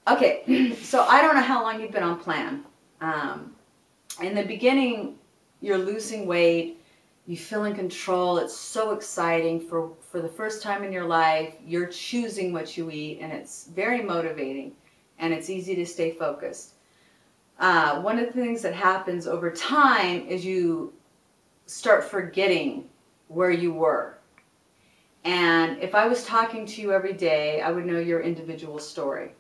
Okay, so I don't know how long you've been on plan. In the beginning, you're losing weight, you feel in control, it's so exciting. For the first time in your life, you're choosing what you eat, and it's very motivating, and it's easy to stay focused. One of the things that happens over time is you start forgetting where you were. And if I was talking to you every day, I would know your individual story.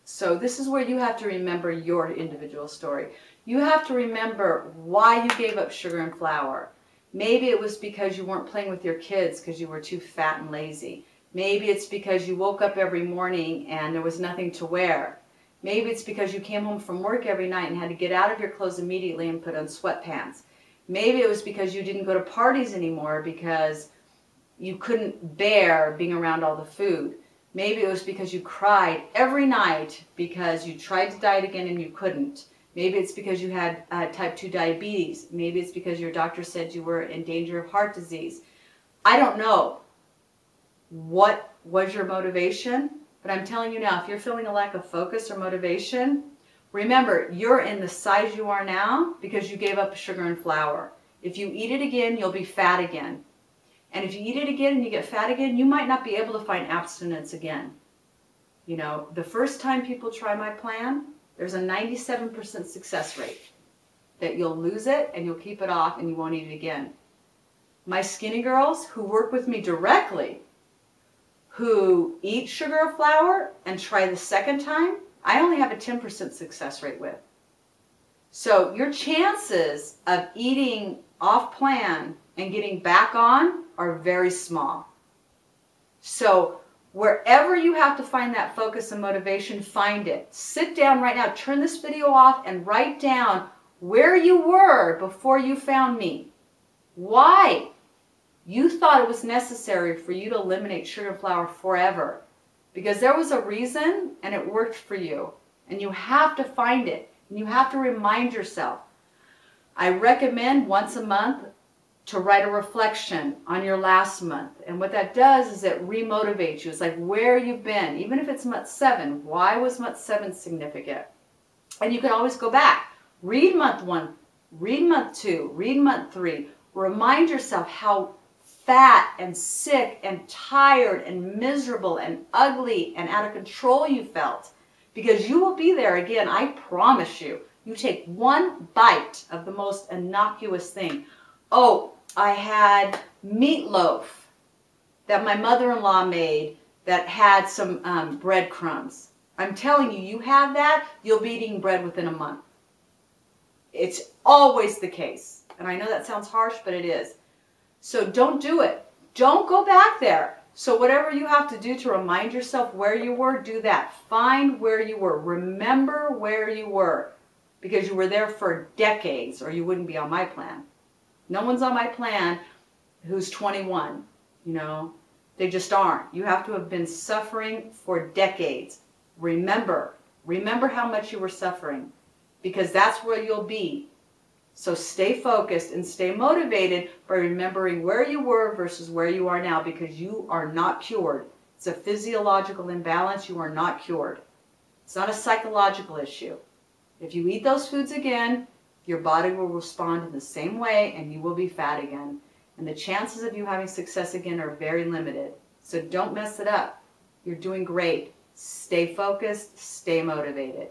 So this is where you have to remember your individual story. You have to remember why you gave up sugar and flour. Maybe it was because you weren't playing with your kids because you were too fat and lazy. Maybe it's because you woke up every morning and there was nothing to wear. Maybe it's because you came home from work every night and had to get out of your clothes immediately and put on sweatpants. Maybe it was because you didn't go to parties anymore because you couldn't bear being around all the food. Maybe it was because you cried every night because you tried to diet again and you couldn't. Maybe it's because you had type 2 diabetes. Maybe it's because your doctor said you were in danger of heart disease. I don't know what was your motivation, but I'm telling you now, if you're feeling a lack of focus or motivation, remember, you're in the size you are now because you gave up sugar and flour. If you eat it again, you'll be fat again. And if you eat it again and you get fat again, you might not be able to find abstinence again. You know, the first time people try my plan, there's a 97% success rate that you'll lose it and you'll keep it off and you won't eat it again. My skinny girls who work with me directly, who eat sugar or flour and try the second time, I only have a 10% success rate with. So your chances of eating off plan and getting back on are very small. So wherever you have to find that focus and motivation, find it. Sit down right now, turn this video off and write down where you were before you found me. Why you thought it was necessary for you to eliminate sugar and flour forever. Because there was a reason and it worked for you. And you have to find it. And you have to remind yourself. I recommend once a month to write a reflection on your last month. And what that does is it remotivates you. It's like where you've been. Even if it's month 7, why was month 7 significant? And you can always go back. Read month 1, read month 2, read month 3. Remind yourself how fat and sick and tired and miserable and ugly and out of control you felt. Because you will be there again, I promise you. You take one bite of the most innocuous thing. Oh, I had meatloaf that my mother-in-law made that had some breadcrumbs. I'm telling you, you have that, you'll be eating bread within a month. It's always the case. And I know that sounds harsh, but it is. So don't do it. Don't go back there. So whatever you have to do to remind yourself where you were, do that. Find where you were. Remember where you were. Because you were there for decades or you wouldn't be on my plan. No one's on my plan who's 21, you know. They just aren't. You have to have been suffering for decades. Remember how much you were suffering. Because that's where you'll be. So stay focused and stay motivated by remembering where you were versus where you are now, because you are not cured. It's a physiological imbalance. You are not cured. It's not a psychological issue. If you eat those foods again, your body will respond in the same way and you will be fat again. And the chances of you having success again are very limited. So don't mess it up. You're doing great. Stay focused, stay motivated.